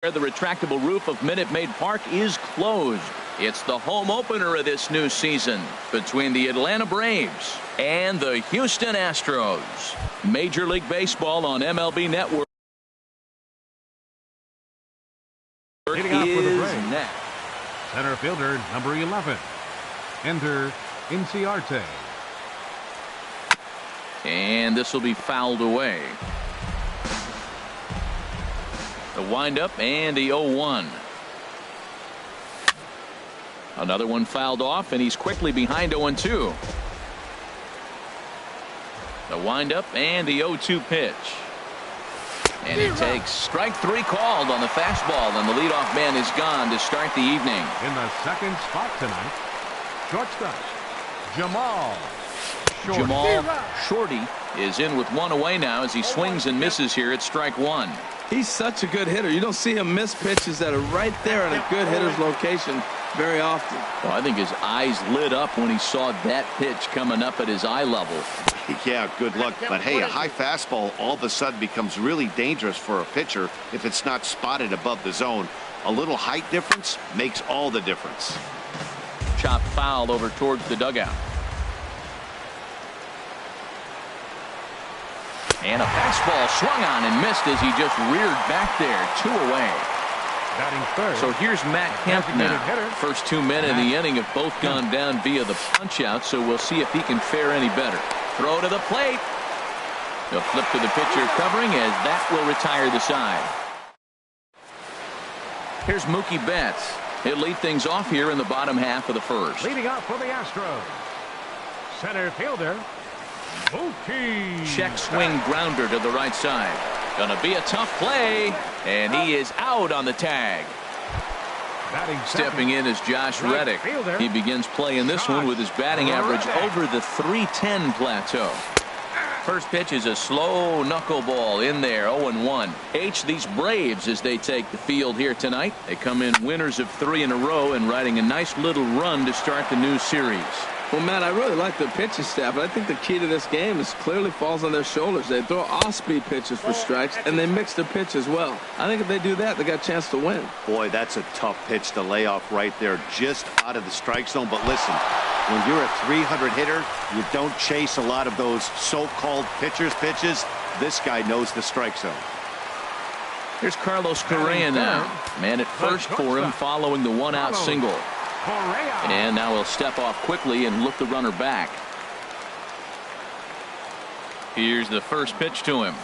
The retractable roof of Minute Maid Park is closed. It's the home opener of this new season between the Atlanta Braves and the Houston Astros. Major League Baseball on MLB Network is next. Center fielder number 11. Enter Inciarte. And this will be fouled away. The windup and the 0-1. Another one fouled off, and he's quickly behind 0-2. The windup and the 0-2 pitch. And it takes strike 3 called on the fastball, and the leadoff man is gone to start the evening. In the second spot tonight, shortstop Jamal Shorty is in with 1 away now as he swings and misses here at strike 1. He's such a good hitter. You don't see him miss pitches that are right there in a good hitter's location very often. Well, I think his eyes lit up when he saw that pitch coming up at his eye level. Yeah, good luck. But hey, a high fastball all of a sudden becomes really dangerous for a pitcher if it's not spotted above the zone. A little height difference makes all the difference. Chopped foul over towards the dugout. And a fastball swung on and missed as he just reared back there. 2 away. So here's Matt Kemp now. First 2 men in the inning have both gone down via the punch out, so we'll see if he can fare any better. Throw to the plate. The flip to the pitcher covering as that will retire the side. Here's Mookie Betts. He'll lead things off here in the bottom half of the first. Leading off for the Astros, center fielder Mookie. Check swing grounder to the right side. Gonna be a tough play, and he is out on the tag. Stepping in is Josh Reddick. He begins playing this one with his batting average over the .310 plateau. First pitch is a slow knuckleball in there. 0-1. These Braves, as they take the field here tonight, they come in winners of 3 in a row and riding a nice little run to start the new series. Well, Matt, I really like the pitching staff, but I think the key to this game is clearly falls on their shoulders. They throw off-speed pitches for strikes, and they mix the pitch as well. I think if they do that, they got a chance to win. Boy, that's a tough pitch to lay off right there, just out of the strike zone. But listen, when you're a 300 hitter, you don't chase a lot of those so-called pitchers' pitches. This guy knows the strike zone. Here's Carlos Correa now. Man at first for him following the 1-out single. And now he'll step off quickly and look the runner back. Here's the first pitch to him.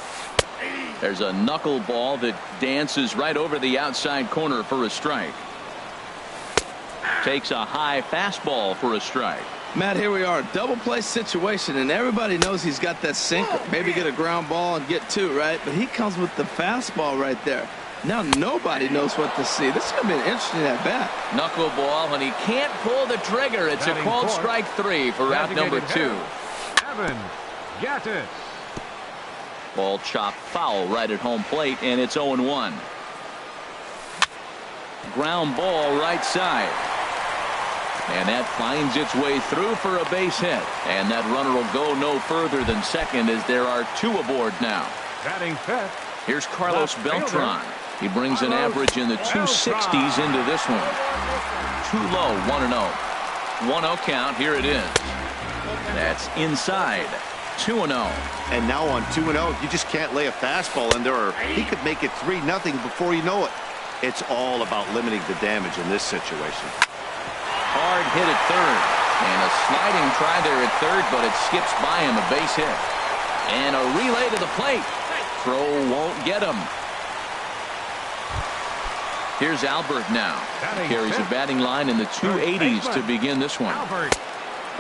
There's a knuckleball that dances right over the outside corner for a strike. Takes a high fastball for a strike. Matt, here we are, double play situation, and everybody knows he's got that sinker. Maybe get a ground ball and get 2, right? But he comes with the fastball right there. Now nobody knows what to see. This is going to be an interesting at bat. Knuckleball, and he can't pull the trigger. It's a called strike 3 for route number 2. Evan Gattis. Ball chopped foul right at home plate, and it's 0-1. Ground ball right side. And that finds its way through for a base hit. And that runner will go no further than second as there are 2 aboard now. Batting fifth. Here's Carlos Beltran. He brings an average in the 260s into this one. Too low, 1-0. 1-0 count. Here it is. That's inside. 2-0. And now on 2-0, you just can't lay a fastball in there, or he could make it 3-0 before you know it. It's all about limiting the damage in this situation. Hard hit at third. And a sliding try there at third, but it skips by him, a base hit. And a relay to the plate. Throw won't get him. Here's Albert now. Carries a batting line in the 280s to begin this one.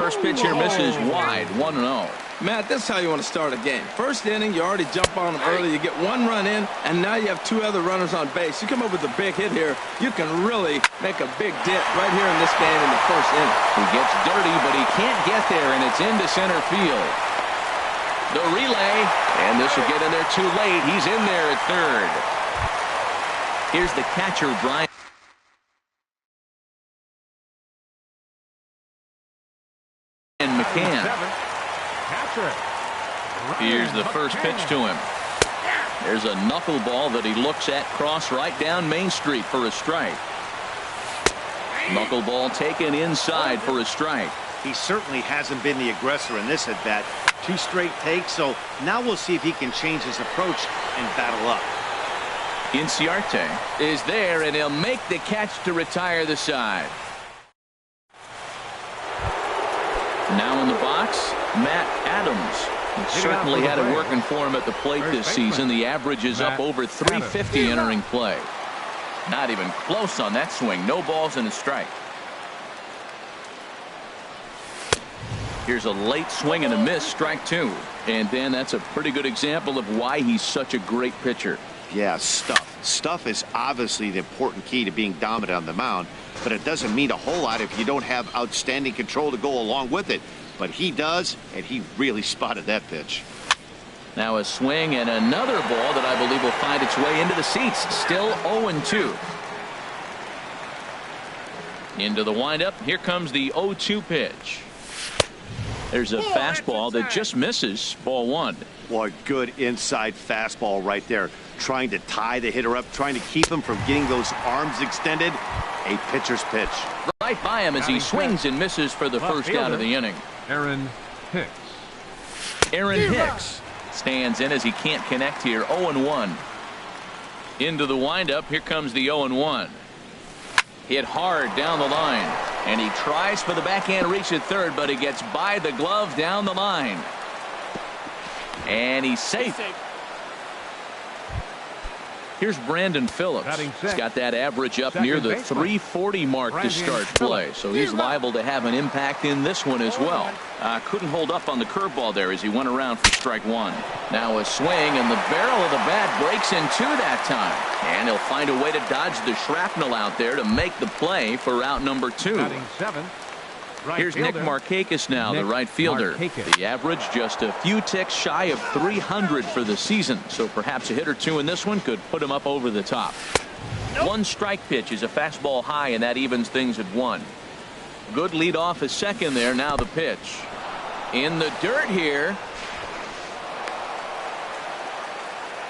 First pitch here misses wide. 1-0. Matt, this is how you want to start a game. First inning, you already jump on them early. You get 1 run in, and now you have 2 other runners on base. You come up with a big hit here, you can really make a big dent right here in this game in the first inning. He gets dirty, but he can't get there, and it's into center field. The relay, and this will get in there too late. He's in there at third. Here's the catcher, Brian McCann. Here's the first pitch to him. There's a knuckleball that he looks at cross right down Main Street for a strike. Knuckleball taken inside for a strike. He certainly hasn't been the aggressor in this at bat. 2 straight takes, so now we'll see if he can change his approach and battle up. Inciarte is there, and he'll make the catch to retire the side. Now in the box, Matt Adams. He certainly had it working for him at the plate this season. The average is up over 350 entering play. Not even close on that swing. No balls and a strike. Here's a late swing and a miss, strike 2. And Dan, that's a pretty good example of why he's such a great pitcher. Yeah, stuff. Stuff is obviously the important key to being dominant on the mound, but it doesn't mean a whole lot if you don't have outstanding control to go along with it. But he does, and he really spotted that pitch. Now a swing and another ball that I believe will find its way into the seats. Still 0-2. Into the windup. Here comes the 0-2 pitch. There's a fastball that just misses. Ball 1. Boy, good inside fastball right there. Trying to tie the hitter up, trying to keep him from getting those arms extended. A pitcher's pitch. Right by him as he swings and misses for the first out of the inning. Aaron Hicks. Aaron Hicks stands in as he can't connect here. 0-1. Into the windup. Here comes the 0-1. Hit hard down the line, and he tries for the backhand reach at third, but he gets by the glove down the line, and he's safe. Here's Brandon Phillips. He's got that average up near the 340 mark to start play, so he's liable to have an impact in this one as well. Couldn't hold up on the curveball there as he went around for strike 1. Now a swing, and the barrel of the bat breaks in 2 that time, and he'll find a way to dodge the shrapnel out there to make the play for out number 2. Here's Nick Markakis now, the right fielder. The average just a few ticks shy of 300 for the season, so perhaps a hit or 2 in this one could put him up over the top. 1 strike pitch is a fastball high, and that evens things at 1. Good lead off at second there. Now the pitch. In the dirt here.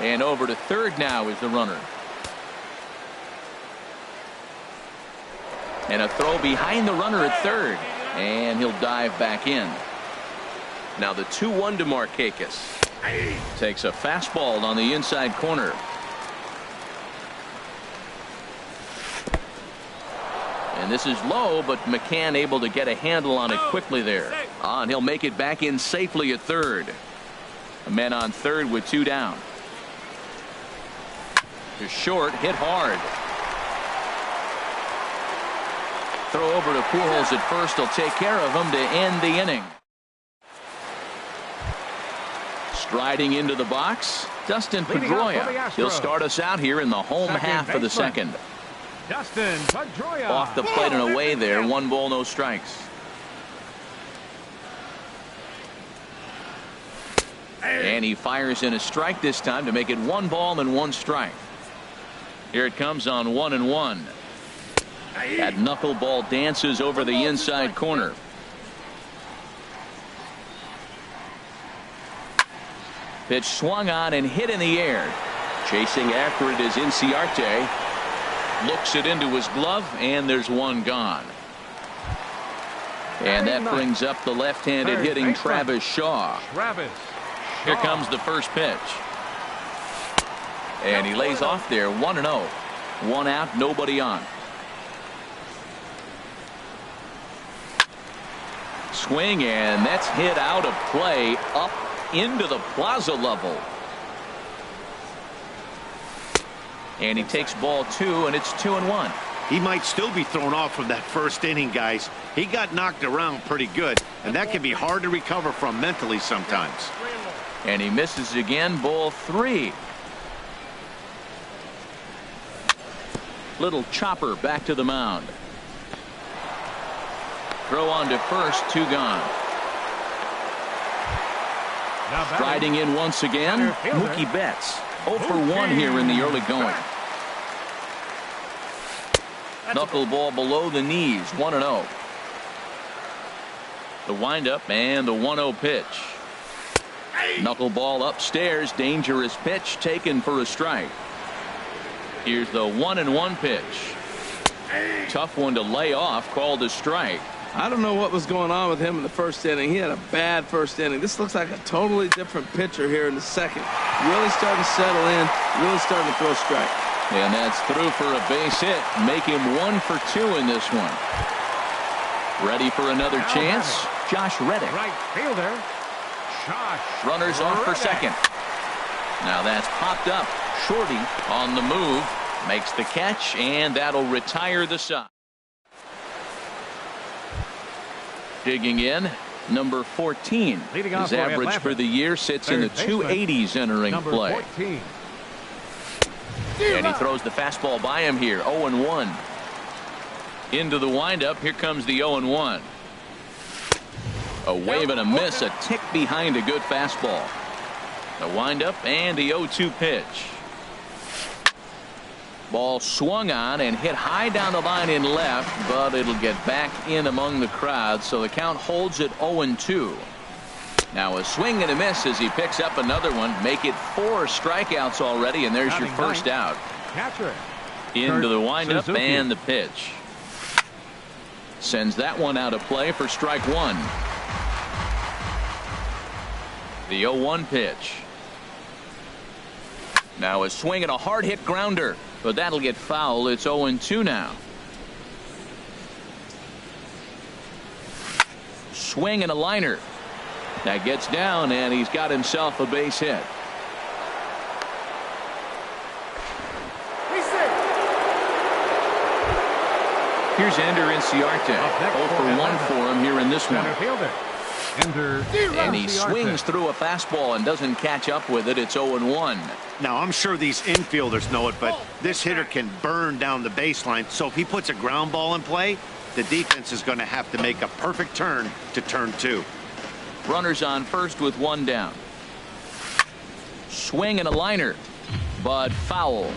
And over to third now is the runner. And a throw behind the runner at third. And he'll dive back in. Now the 2-1 to Markakis. Takes a fastball on the inside corner. And this is low, but McCann able to get a handle on it quickly there. And he'll make it back in safely at third. A man on third with 2 down. To short, hit hard. Throw over to Pujols at first. He'll take care of him to end the inning. Striding into the box, Dustin Pedroia. He'll start us out here in the home half of the second. Dustin Pedroia. Off the plate and away there. 1 ball, no strikes. And he fires in a strike this time to make it 1 ball and 1 strike. Here it comes on 1-1. That knuckleball dances over the inside corner. Pitch swung on and hit in the air. Chasing after it is Inciarte. Looks it into his glove, and there's 1 gone. And that brings up the left-handed hitting Travis Shaw. Here comes the first pitch. And he lays off there. 1-0. 1 out, nobody on. Swing, and that's hit out of play up into the plaza level. And he takes ball 2, and it's 2-1. He might still be thrown off from that first inning, guys. He got knocked around pretty good, and that can be hard to recover from mentally sometimes. And he misses again. Ball 3. Little chopper back to the mound. Throw on to first, 2 gone. Striding in once again, Mookie Betts. 0 for 1 here in the early going. Knuckleball below the knees, 1-0. The windup and the 1-0 pitch. Knuckleball upstairs. Dangerous pitch taken for a strike. Here's the 1-1 pitch. Tough one to lay off, called a strike. I don't know what was going on with him in the first inning. He had a bad first inning. This looks like a totally different pitcher here in the second. Really starting to settle in, really starting to throw strikes. And that's through for a base hit. Make him 1 for 2 in this one. Ready for another chance? Josh Reddick. Right fielder. Josh. Runners on for second. Now that's popped up. Shorty on the move. Makes the catch, and that'll retire the side. Digging in, number 14. His average for the year sits in the 280s entering play. 14. And he throws the fastball by him here. 0-1. Into the windup. Here comes the 0-1. A wave and a miss. A tick behind a good fastball. The windup and the 0-2 pitch. Ball swung on and hit high down the line in left, but it'll get back in among the crowd, so the count holds at 0-2. Now a swing and a miss as he picks up another one. Make it 4 strikeouts already, and there's your first out. Catcher. Into the windup and the pitch. Sends that one out of play for strike 1. The 0-1 pitch. Now a swing and a hard hit grounder. But that'll get foul. It's 0-2 now. Swing and a liner. That gets down, and he's got himself a base hit. Here's Ender Inciarte. 0 for 1 for him here in this one. And he swings through a fastball and doesn't catch up with it. It's 0-1. Now, I'm sure these infielders know it, but this hitter can burn down the baseline. So if he puts a ground ball in play, the defense is going to have to make a perfect turn to turn 2. Runners on first with 1 down. Swing and a liner, but foul.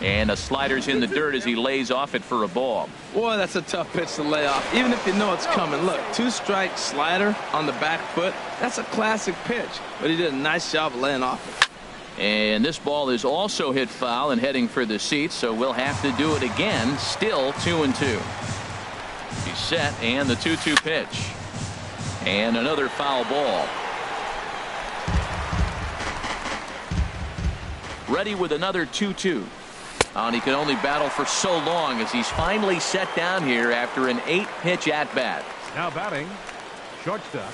And a slider's in the dirt as he lays off it for a ball. Boy, that's a tough pitch to lay off, even if you know it's coming. Look, 2-strike slider on the back foot. That's a classic pitch, but he did a nice job of laying off it. And this ball is also hit foul and heading for the seats, so we'll have to do it again. Still 2-2. He's set, and the 2-2 pitch. And another foul ball. Ready with another 2-2. And he can only battle for so long as he's finally set down here after an 8-pitch at-bat. Now batting, shortstop.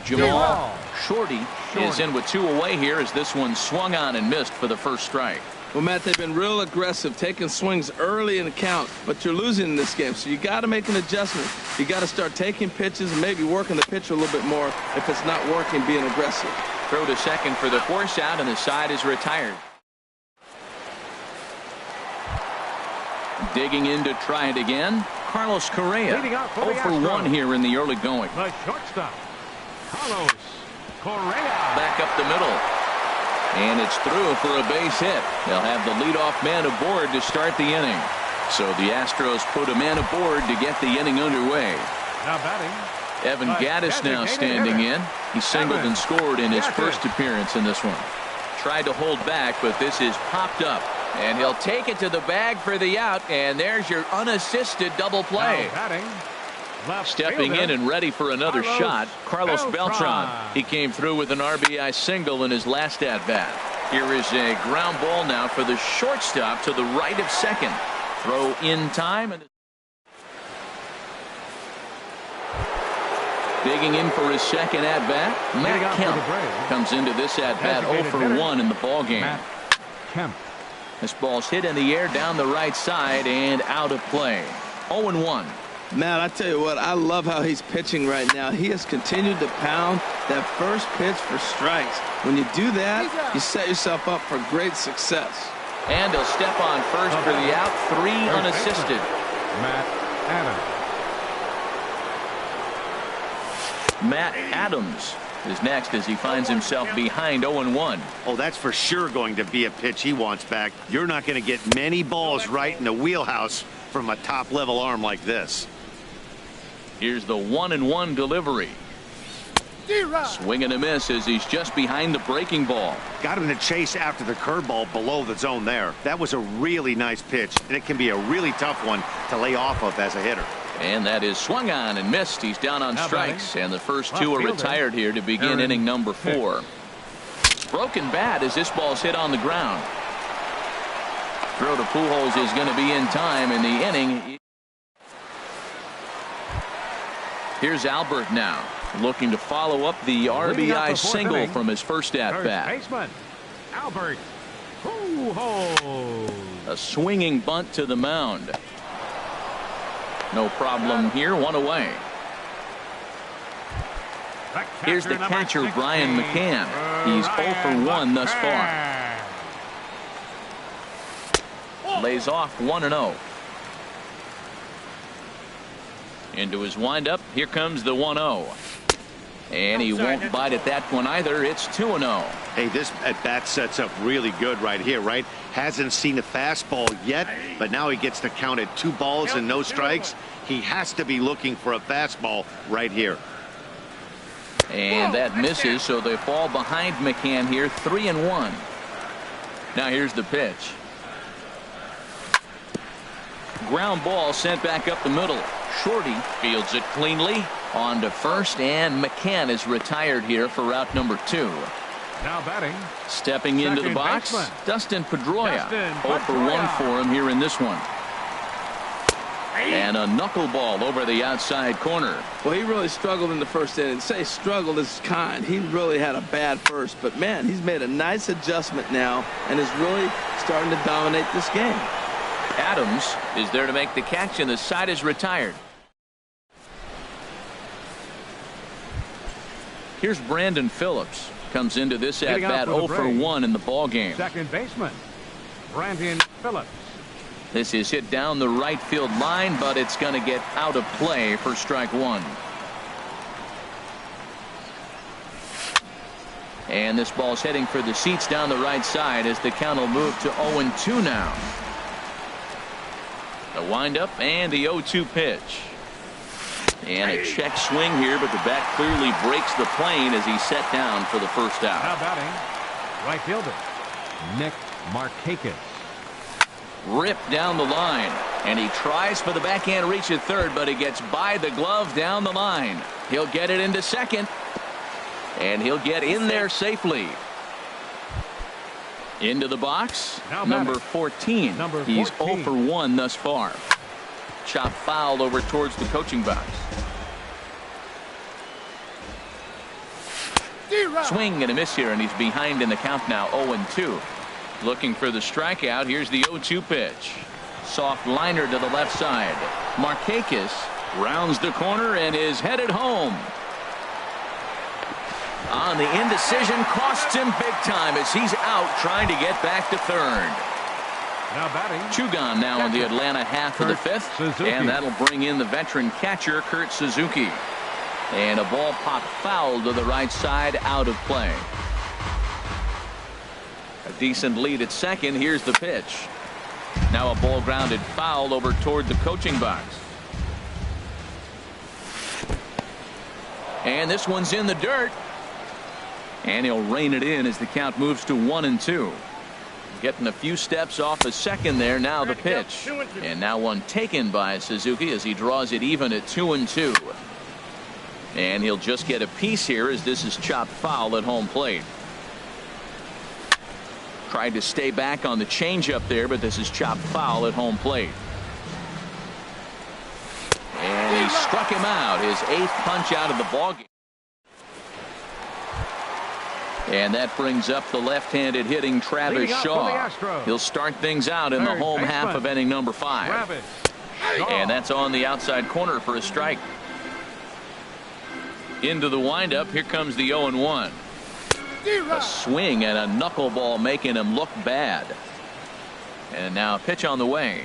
Jamal Shorty is in with 2 away here as this one swung on and missed for the first strike. Well, Matt, they've been real aggressive, taking swings early in the count, but you're losing in this game, so you got to make an adjustment. You got to start taking pitches and maybe working the pitcher a little bit more if it's not working, being aggressive. Throw to second for the force out, and the side is retired. Digging in to try it again, Carlos Correa. 0 for 1 here in the early going. The shortstop, Carlos Correa. Back up the middle. And it's through for a base hit. They'll have the leadoff man aboard to start the inning. So the Astros put a man aboard to get the inning underway. Now batting, Evan Gattis now standing in. He singled and scored in his first appearance in this one. Tried to hold back, but this is popped up. And he'll take it to the bag for the out, and there's your unassisted double play. Stepping in and ready for another shot, Carlos Beltran. He came through with an RBI single in his last at-bat. Here is a ground ball now for the shortstop to the right of second. Throw in time. And digging in for his second at-bat, Matt Kemp comes into this at-bat 0 for 1 in the ballgame. This ball's hit in the air down the right side and out of play. 0-1. Matt, I tell you what, I love how he's pitching right now. He has continued to pound that first pitch for strikes. When you do that, you set yourself up for great success. And he'll step on first for the out. 3 unassisted. Matt Adams is next as he finds himself behind 0-1. Oh, that's for sure going to be a pitch he wants back. You're not going to get many balls right in the wheelhouse from a top-level arm like this. Here's the 1-1 delivery. Swing and a miss as he's just behind the breaking ball. Got him to chase after the curveball below the zone there. That was a really nice pitch, and it can be a really tough one to lay off of as a hitter. And that is swung on and missed. He's down on strikes, and the first two are retired here to begin inning number 4. Broken bat as this ball's hit on the ground. Throw to Pujols is going to be in time in the inning. Here's Albert now, looking to follow up the RBI single from his first at-bat. Baseman, Albert Pujols. A swinging bunt to the mound. No problem here, one away. Here's the catcher, Brian McCann. He's 0 for 1 thus far. Lays off 1-0. Into his windup. Here comes the 1-0. And he won't bite at that one either. It's 2-0. Hey, this at-bat sets up really good right here, right? Hasn't seen a fastball yet, but now he gets to count at 2 balls and no strikes. He has to be looking for a fastball right here. And that misses, so they fall behind McCann here, 3-1. Now here's the pitch. Ground ball sent back up the middle. Shorty fields it cleanly on to first, and McCann is retired here for route number 2. Now batting. Stepping into the box, Dustin Pedroia. 0 for 1 for him here in this one. And a knuckleball over the outside corner. Well, he really struggled in the first inning. Say struggled is kind. He really had a bad first, but man, he's made a nice adjustment now and is really starting to dominate this game. Adams is there to make the catch, and the side is retired. Here's Brandon Phillips. Comes into this at bat 0 for 1 in the ball game. Second baseman, Brandon Phillips. This is hit down the right field line, but it's going to get out of play for strike 1. And this ball's heading for the seats down the right side as the count will move to 0-2 now. The windup and the 0-2 pitch. And a check swing here, but the bat clearly breaks the plane as he's set down for the first out. Now batting, right fielder, Nick Markakis. Ripped down the line, and he tries for the backhand reach at third, but he gets by the glove down the line. He'll get it into second, and he'll get in there safely. Into the box, number 14. He's 0 for 1 thus far. Chop foul over towards the coaching box. Swing and a miss here, and he's behind in the count now, 0-2. Looking for the strikeout. Here's the 0-2 pitch. Soft liner to the left side. Markakis rounds the corner and is headed home. On the indecision, costs him big time as he's out trying to get back to third. Now batting. Two gone now in the Atlanta half of the fifth. And that'll bring in the veteran catcher, Kurt Suzuki. And a ball popped foul to the right side, out of play. A decent lead at second. Here's the pitch. Now a ball grounded foul over toward the coaching box. And this one's in the dirt. And he'll rein it in as the count moves to 1-2. Getting a few steps off a second there. Now the pitch. And now one taken by Suzuki as he draws it even at 2-2. And he'll just get a piece here as this is chopped foul at home plate. Tried to stay back on the changeup there, but this is chopped foul at home plate. And he struck him out, his 8th punch out of the ballgame. And that brings up the left-handed hitting Travis Shaw. He'll start things out in the home half of inning number 5. And that's on the outside corner for a strike. Into the windup. Here comes the 0-1. A swing and a knuckleball making him look bad. And now a pitch on the way.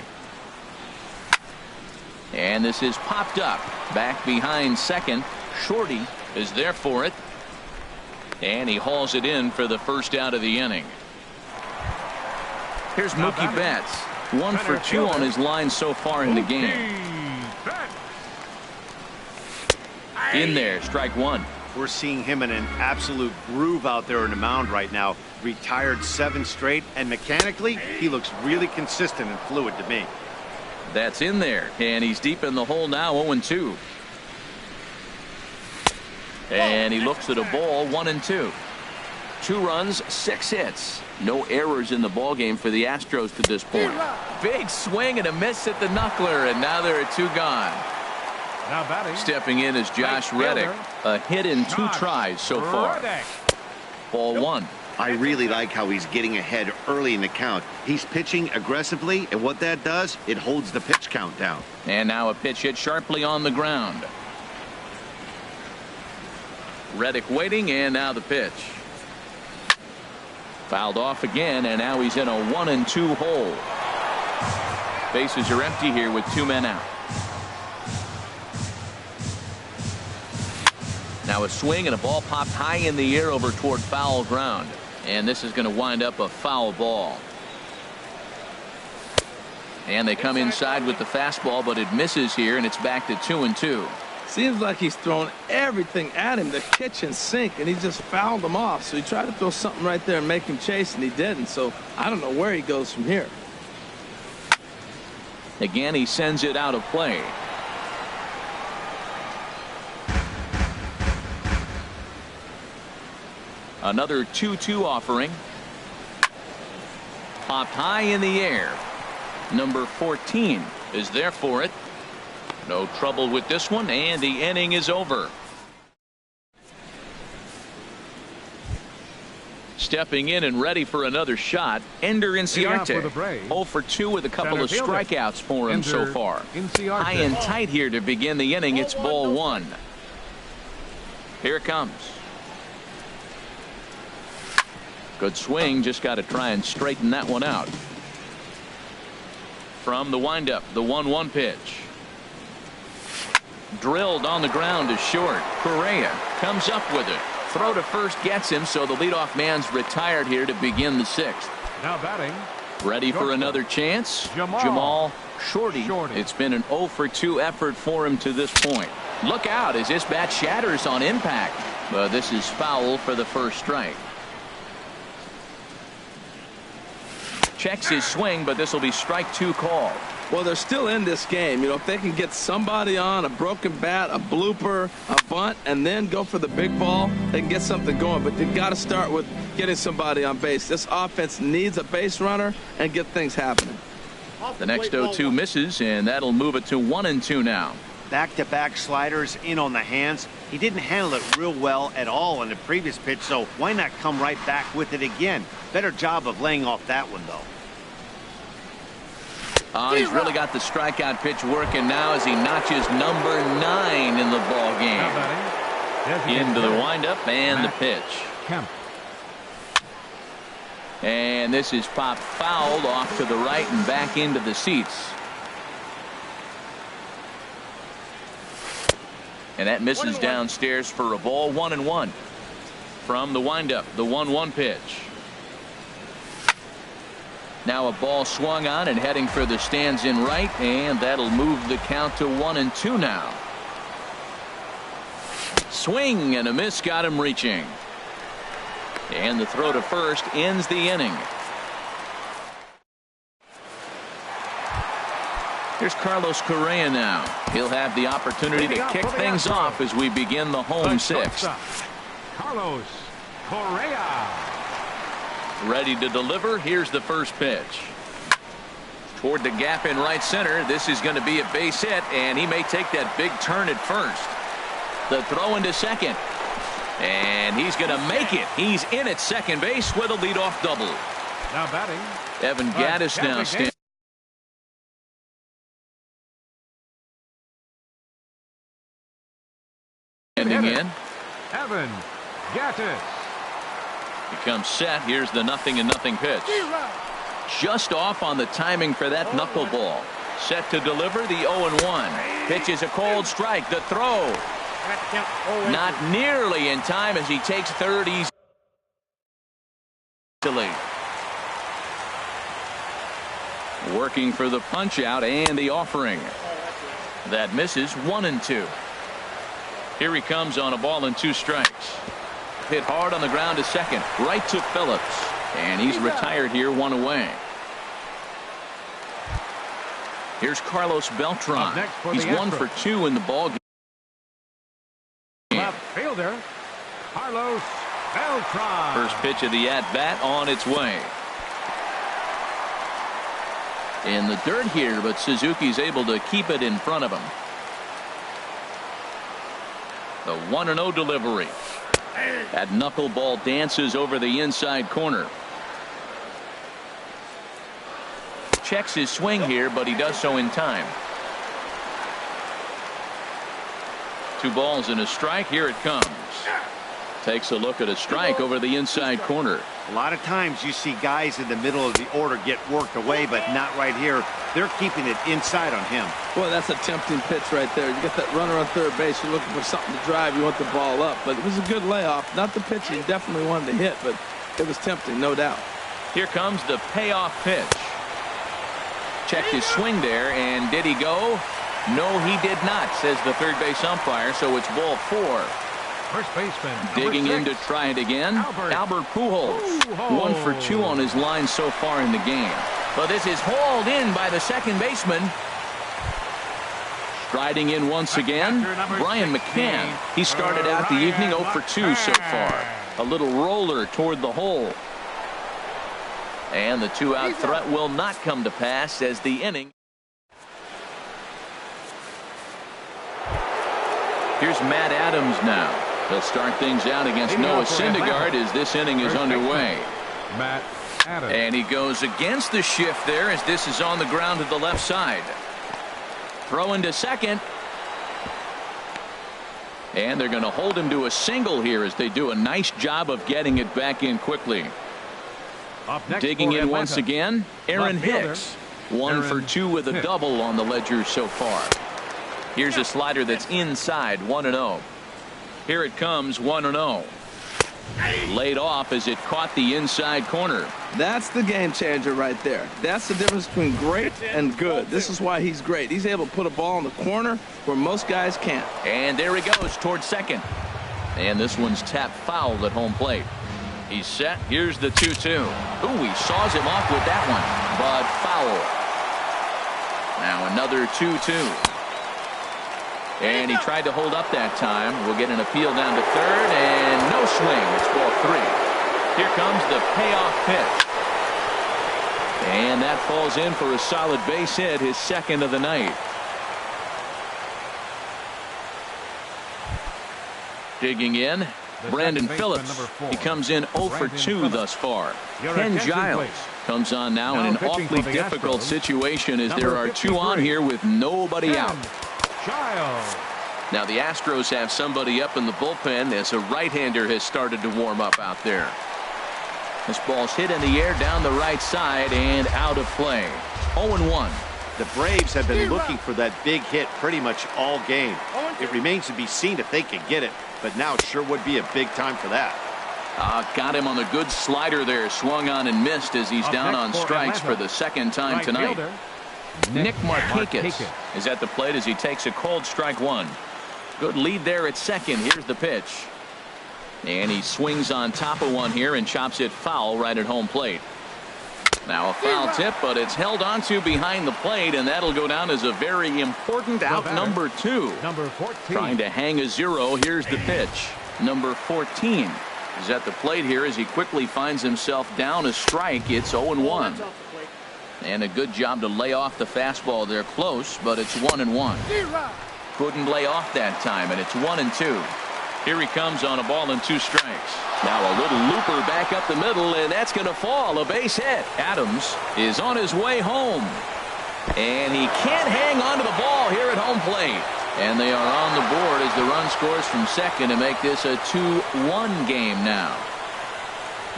And this is popped up. Back behind second. Shorty is there for it. And he hauls it in for the first out of the inning. Here's Mookie Betts. 1 for 2 on his line so far in the game. In there, strike 1. We're seeing him in an absolute groove out there in the mound right now. Retired 7 straight, and mechanically, he looks really consistent and fluid to me. That's in there, and he's deep in the hole now, 0-2. And he looks at a ball, 1-2. 2 runs, 6 hits. No errors in the ballgame for the Astros to this point. Big swing and a miss at the knuckler, and now there are 2 gone. Now batting. Stepping in is Josh Reddick. A hit in 2 tries so far. Ball 1. I really like how he's getting ahead early in the count. He's pitching aggressively, and what that does, it holds the pitch count down. And now a pitch hit sharply on the ground. Reddick waiting, and now the pitch. Fouled off again, and now he's in a 1-2 hole. Bases are empty here with 2 men out. Now a swing and a ball popped high in the air over toward foul ground. And this is going to wind up a foul ball. And they come inside with the fastball, but it misses here, and it's back to 2-2. Seems like he's thrown everything at him, the kitchen sink, and he just fouled him off. So he tried to throw something right there and make him chase, and he didn't. So I don't know where he goes from here. Again, he sends it out of play. Another 2-2 offering. Popped high in the air. Number 14 is there for it. No trouble with this one, and the inning is over. Stepping in and ready for another shot, Ender Inciarte. 0-for-2 with a couple of strikeouts for him so far. High and tight here to begin the inning. It's ball 1. Here it comes. Good swing, just got to try and straighten that one out. From the windup, the 1-1 pitch. Drilled on the ground is short. Correa comes up with it. Throw to first gets him, so the leadoff man's retired here to begin the 6th. Now batting. Ready for another chance. Jamal Shorty. It's been an 0-for-2 effort for him to this point. Look out as this bat shatters on impact. This is foul for the first strike. Checks his swing, but this will be strike 2 call. Well, they're still in this game. You know, if they can get somebody on, a broken bat, a blooper, a bunt, and then go for the big ball, they can get something going. But they've got to start with getting somebody on base. This offense needs a base runner and get things happening. The next 0-2 misses, and that'll move it to 1-2 now. Back-to-back sliders in on the hands. He didn't handle it real well at all in the previous pitch, so why not come right back with it again? Better job of laying off that one, though. He's really got the strikeout pitch working now as he notches number 9 in the ball game. Into the windup and the pitch. And this is popped fouled off to the right and back into the seats. And that misses downstairs for a ball. 1-1. From the windup, the 1-1 pitch. Now a ball swung on and heading for the stands in right, and that'll move the count to 1-2 now. Swing and a miss got him reaching. And the throw to first ends the inning. Here's Carlos Correa now. He'll have the opportunity to kick things off as we begin the home 6th. Carlos Correa. Ready to deliver. Here's the first pitch. Toward the gap in right center. This is going to be a base hit, and he may take that big turn at first. The throw into second. And he's going to make it. He's in at second base with a leadoff double. Now batting. Evan Gattis now standing in. Evan Gattis. Becomes set. Here's the 0-0 pitch. Just off on the timing for that knuckleball. Set to deliver the 0-1. Pitch is a cold strike. The throw. Not nearly in time as he takes third easily. Working for the punch out and the offering. That misses. 1-2. Here he comes on a ball and 2 strikes. Hit hard on the ground to second. Right to Phillips. And he's retired here, 1 away. Here's Carlos Beltran. He's 1 for 2 in the ball game. Left fielder, Carlos Beltran. First pitch of the at-bat on its way. In the dirt here, but Suzuki's able to keep it in front of him. The 1-0 delivery. That knuckleball dances over the inside corner. Checks his swing here, but he does so in time. 2 balls and a strike. Here it comes. Takes a look at a strike over the inside corner. A lot of times you see guys in the middle of the order get worked away, but not right here. They're keeping it inside on him. Boy, that's a tempting pitch right there. You got that runner on third base. You're looking for something to drive. You want the ball up. But it was a good layoff. Not the pitch he definitely wanted to hit, but it was tempting, no doubt. Here comes the payoff pitch. Checked his swing there, and did he go? No, he did not, says the third base umpire, so it's ball 4. First baseman, digging in to try it again. Albert Pujols. 1 for 2 on his line so far in the game. But this is hauled in by the second baseman. Striding in once again, Brian McCann. He started out the evening 0 for 2 so far. A little roller toward the hole. And the 2-out threat will not come to pass as the inning. Here's Matt Adams now. He'll start things out against Noah Syndergaard as this inning is underway. Matt Adams. And he goes against the shift there as this is on the ground to the left side. Throw into second. And they're going to hold him to a single here as they do a nice job of getting it back in quickly. Digging in once again, Aaron Hicks. 1 for 2 with a double on the ledger so far. Here's a slider that's inside, 1-0. Here it comes, 1-0. Laid off as it caught the inside corner. That's the game changer right there. That's the difference between great and good. This is why he's great. He's able to put a ball in the corner where most guys can't. And there he goes towards second. And this one's tapped foul at home plate. He's set. Here's the 2-2. Ooh, he saws him off with that one, but foul. Now another 2-2. And he tried to hold up that time. We'll get an appeal down to third, and no swing. It's ball 3. Here comes the payoff pitch. And that falls in for a solid base hit, his second of the night. Digging in, Brandon Phillips. He comes in 0 for 2 thus far. Ken Giles comes on now in an awfully difficult situation as there are 2 on here with nobody out. Now the Astros have somebody up in the bullpen as a right-hander has started to warm up out there. This ball's hit in the air down the right side and out of play. 0-1. The Braves have been looking for that big hit pretty much all game. It remains to be seen if they can get it, but now it sure would be a big time for that. Got him on the good slider there. Swung on and missed as he's down on strikes for the second time tonight. Nick Markakis is at the plate as he takes a cold strike 1. Good lead there at second. Here's the pitch. And he swings on top of one here and chops it foul right at home plate. Now a foul tip, but it's held onto behind the plate, and that'll go down as a very important out number 2. Number 14. Trying to hang a 0. Here's the pitch. Number 14 is at the plate here as he quickly finds himself down a strike. It's 0-1. And a good job to lay off the fastball there close, but it's 1-1. Couldn't lay off that time, and it's 1-2. Here he comes on a ball and 2 strikes. Now a little looper back up the middle, and that's going to fall. A base hit. Adams is on his way home. And he can't hang on to the ball here at home plate. And they are on the board as the run scores from second to make this a 2-1 game now.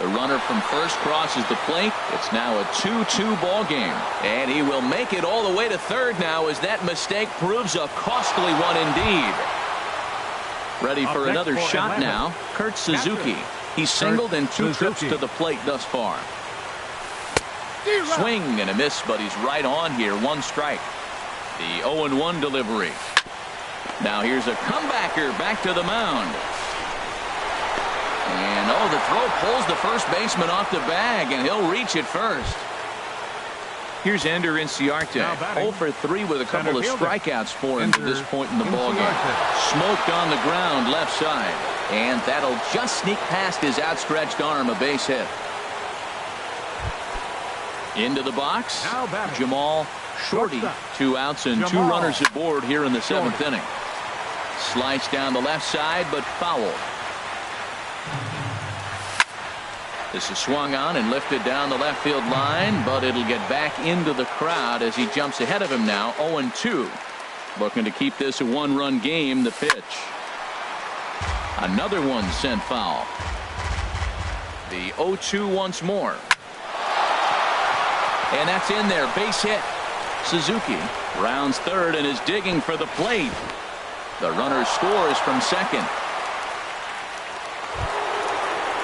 The runner from first crosses the plate. It's now a 2-2 ball game. And he will make it all the way to third now as that mistake proves a costly one indeed. Ready for another shot now. Kurt Suzuki. He's singled in 2 trips to the plate thus far. Swing and a miss, but he's right on here. 1 strike. The 0-1 delivery. Now here's a comebacker back to the mound. And the throw pulls the first baseman off the bag, and he'll reach it first. Here's Ender Inciarte, 0 for 3 with a couple of strikeouts for him to this point in the ballgame. Smoked on the ground left side, and that'll just sneak past his outstretched arm, a base hit. Into the box, Jamal Shorty, 2 outs and 2 runners aboard here in the 7th inning. Sliced down the left side, but foul. This is swung on and lifted down the left field line, but it'll get back into the crowd as he jumps ahead of him now, 0-2. Looking to keep this a 1-run game. The pitch. Another one sent foul. The 0-2 once more. And that's in there. Base hit. Suzuki rounds third and is digging for the plate. The runner scores from second.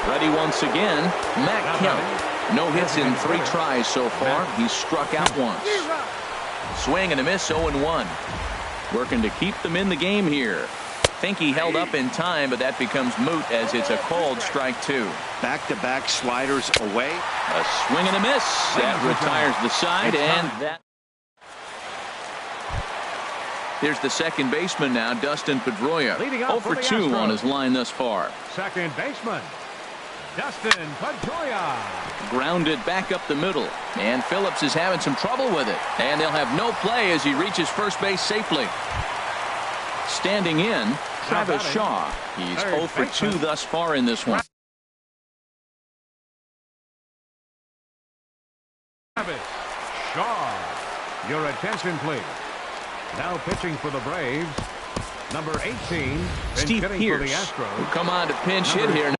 Ready once again, Matt Kemp. No hits in 3 tries so far. He's struck out once. Swing and a miss, 0-1. Working to keep them in the game here. Think he held up in time, but that becomes moot as it's a called strike 2. Back-to-back sliders away. A swing and a miss. That retires the side, and that. Here's the second baseman now, Dustin Pedroia. 0 for 2 on his line thus far. Second baseman, Dustin Pedroia. Grounded back up the middle, and Phillips is having some trouble with it, and they'll have no play as he reaches first base safely. Standing in, Travis Shaw. He's 0 for 2 thus far in this one. Travis Shaw. Your attention, please. Now pitching for the Braves, number 18, Steve Pearce will come on to pinch hit here.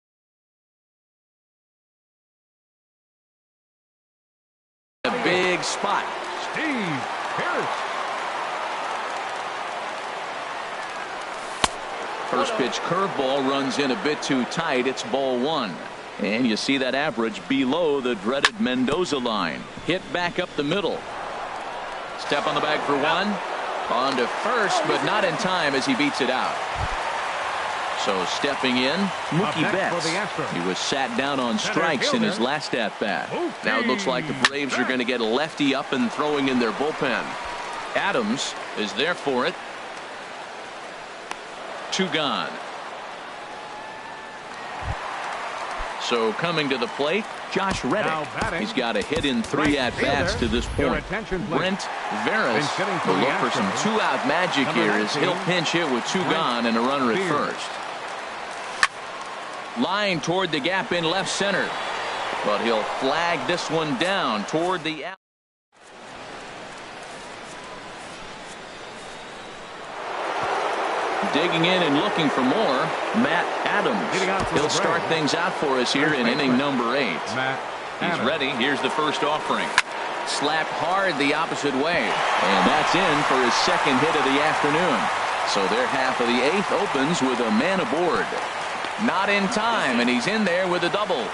A big spot. Steve Pearce. First pitch curveball runs in a bit too tight. It's ball 1. And you see that average below the dreaded Mendoza line. Hit back up the middle. Step on the bag for 1. On to first, but not in time as he beats it out. So stepping in, Mookie Betts. He was sat down on strikes in his last at-bat. Now it looks like the Braves are going to get a lefty up and throwing in their bullpen. Adams is there for it. 2 gone. So coming to the plate, Josh Reddick. He's got a hit in 3 at-bats to this point. Brent Veras will look for some 2-out magic here as he'll pinch hit with 2 gone and a runner at first. Line toward the gap in left center, but he'll flag this one down toward the out. Digging in and looking for more, Matt Adams. He'll start things out for us here in inning number 8. He's ready. Here's the first offering. Slapped hard the opposite way, and that's in for his second hit of the afternoon. So their half of the 8th opens with a man aboard. Not in time, and he's in there with a double.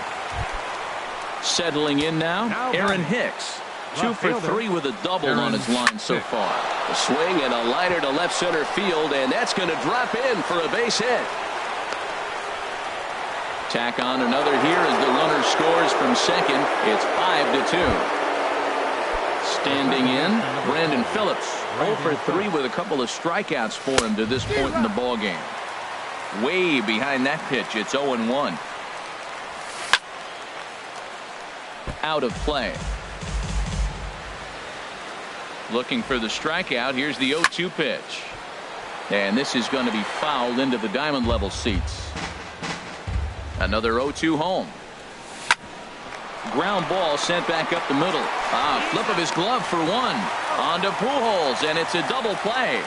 Settling in now, Aaron Hicks. 2 for 3 with a double on his line so far. A swing and a liner to left center field, and that's going to drop in for a base hit. Tack on another here as the runner scores from second. It's 5-2. Standing in, Brandon Phillips. 0 for 3 with a couple of strikeouts for him to this point in the ballgame. Way behind that pitch. It's 0-1. Out of play. Looking for the strikeout. Here's the 0-2 pitch. And this is going to be fouled into the diamond level seats. Another 0-2 home. Ground ball sent back up the middle. Flip of his glove for 1. On to Pujols, and it's a double play.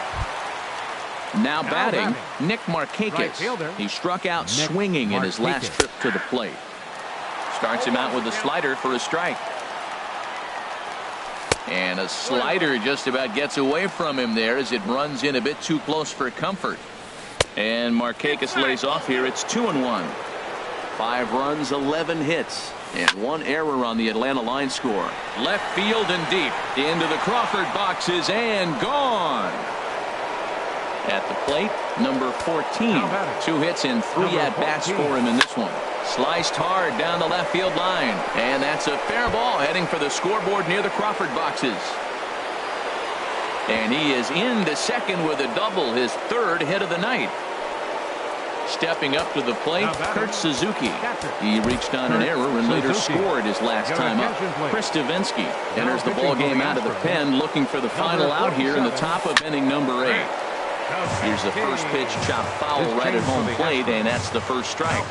Now batting, Nick Markakis. He struck out swinging in his last trip to the plate. Starts him out with a slider for a strike. And a slider just about gets away from him there as it runs in a bit too close for comfort. And Markakis lays off here. It's 2-1. 5 runs, 11 hits, and 1 error on the Atlanta line score. Left field and deep into the Crawford boxes and gone. At the plate, number 14. 2 hits and 3 at-bats for him in this one. Sliced hard down the left field line. And that's a fair ball heading for the scoreboard near the Crawford boxes. And he is into second with a double, his 3rd hit of the night. Stepping up to the plate, Kurt Suzuki. He reached on an error and later scored his last time up. Chris Davinsky enters the ball game out of the pen, looking for the final out here in the top of inning number 8. Here's the first pitch, chopped foul right at home plate, and that's the first strike.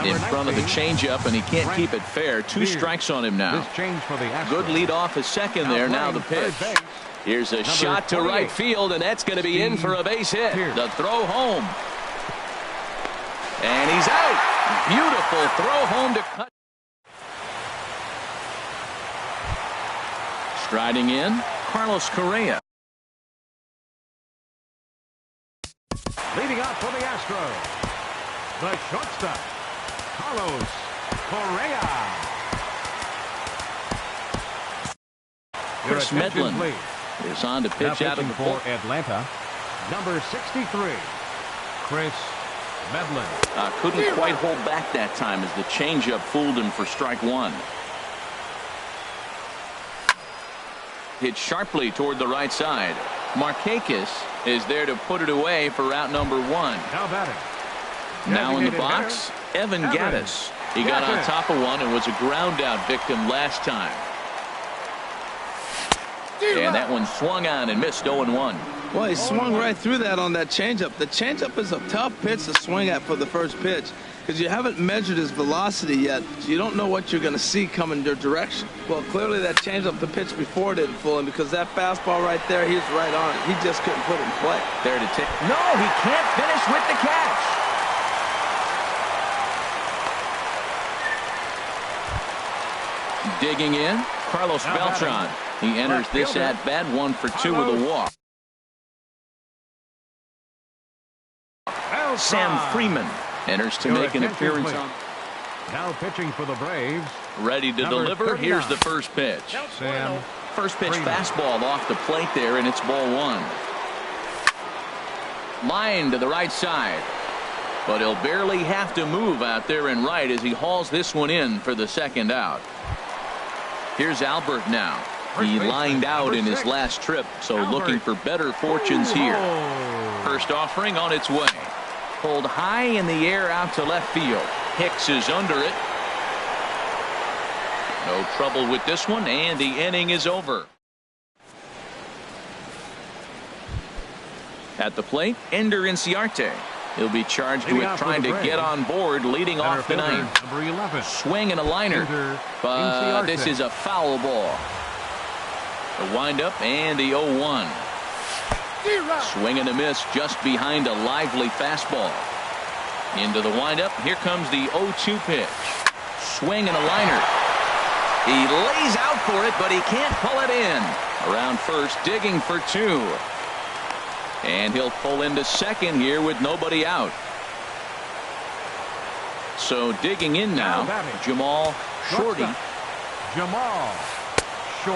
In front of the changeup, and he can't keep it fair. 2 strikes on him now. Good lead off a second there. Now the pitch. Here's a shot to right field, and that's going to be in for a base hit. The throw home. And he's out. Beautiful throw home to cut. Striding in, Carlos Correa. Leading off for the Astros, the shortstop, Carlos Correa. Chris Medlin is on to pitch out of the for Atlanta, number 63, Chris Medlin. Couldn't quite hold back that time as the changeup fooled him for strike 1. Hit sharply toward the right side. Markakis is there to put it away for out number 1. Now in the box, Evan Gattis. He got on top of one and was a ground out victim last time. And that one swung on and missed 0-1. Well, he swung right through that on that changeup. The changeup is a tough pitch to swing at for the first pitch because you haven't measured his velocity yet, so you don't know what you're going to see coming your direction. Well, clearly that changeup, the pitch before, didn't fool him because that fastball right there, he was right on it. He just couldn't put it in play. There to take. No, he can't finish with the catch. Digging in, Carlos Beltran. He enters this at bat 1 for 2 with a walk. Sam Freeman enters to make an appearance on. Now pitching for the Braves. Ready to deliver. Here's the first pitch. Sam First pitch fastball off the plate there, and it's ball 1. Line to the right side. But he'll barely have to move out there and right as he hauls this one in for the second out. Here's Albert now. He lined out in his last trip, so looking for better fortunes here. First offering on its way. Pulled high in the air out to left field. Hicks is under it. No trouble with this one, and the inning is over. At the plate, Ender Inciarte. He'll be charged with trying to get on board leading off the ninth. Swing and a liner, but this is a foul ball. The windup and the 0-1. Swing and a miss just behind a lively fastball. Into the windup. Here comes the 0-2 pitch. Swing and a liner. He lays out for it, but he can't pull it in. Around first, digging for 2. And he'll pull into second here with nobody out. So digging in now, Jamal Shorty.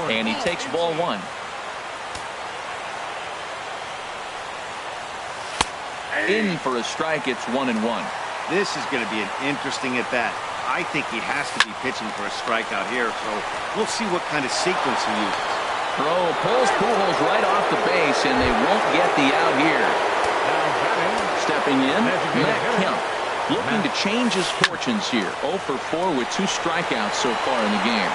And he takes ball 1. In for a strike. It's 1-1. This is going to be an interesting at bat. I think he has to be pitching for a strikeout here, so we'll see what kind of sequence he uses. Throw pulls Pujols right off the base, and they won't get the out here. Stepping in, Matt Kemp, looking to change his fortunes here. 0 for 4 with 2 strikeouts so far in the game.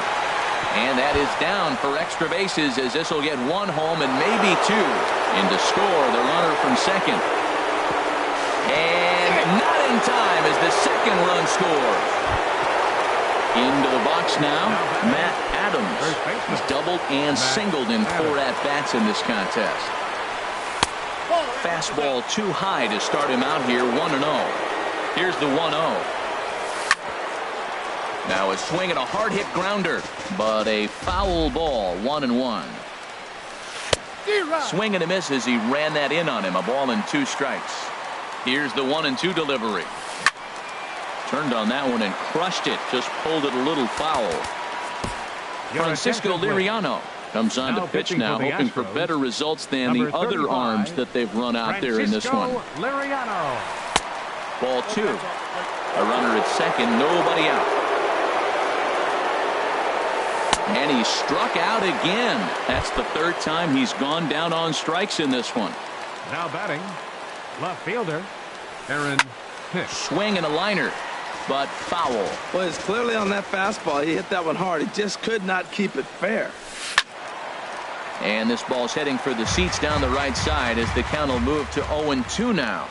And that is down for extra bases as this will get 1 home and maybe 2. And to score the runner from second. And not in time as the second run scores. Into the box now, Matt Adams. He's doubled and singled in 4 at-bats in this contest. Fastball too high to start him out here, 1-0. Here's the 1-0. Now a swing and a hard-hit grounder, but a foul ball, 1-1. Swing and a miss as he ran that in on him, a ball and 2 strikes. Here's the 1-2 delivery. Turned on that one and crushed it. Just pulled it a little foul. Francisco Liriano Comes on to pitch now, hoping for better results than the other arms that they've run out there in this one. Liriano. Ball 2. A runner at second, nobody out. And he struck out again. That's the third time he's gone down on strikes in this one. Now batting, left fielder, Aaron Hicks. Swing and a liner, but foul. Well, it's clearly on that fastball. He hit that one hard. He just could not keep it fair. And this ball's heading for the seats down the right side as the count will move to 0-2 now.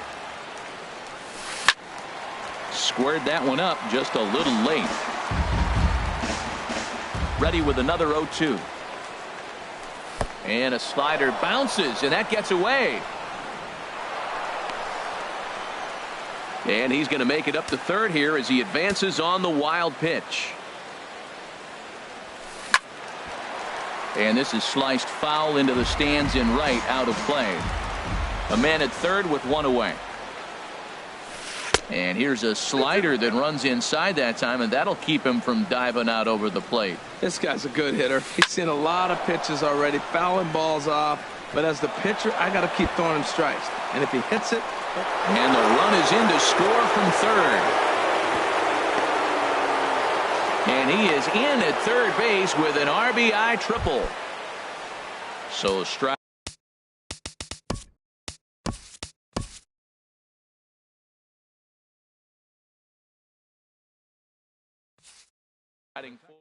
Squared that one up just a little late. Ready with another 0-2. And a slider bounces, and that gets away. And he's going to make it up to third here as he advances on the wild pitch. And this is sliced foul into the stands in right, out of play. A man at third with one away. And here's a slider that runs inside that time, and that'll keep him from diving out over the plate. This guy's a good hitter. He's seen a lot of pitches already, fouling balls off. But as the pitcher, I got to keep throwing him strikes. And if he hits it. And the run is in to score from third. And he is in at third base with an RBI triple. So strike. Fighting for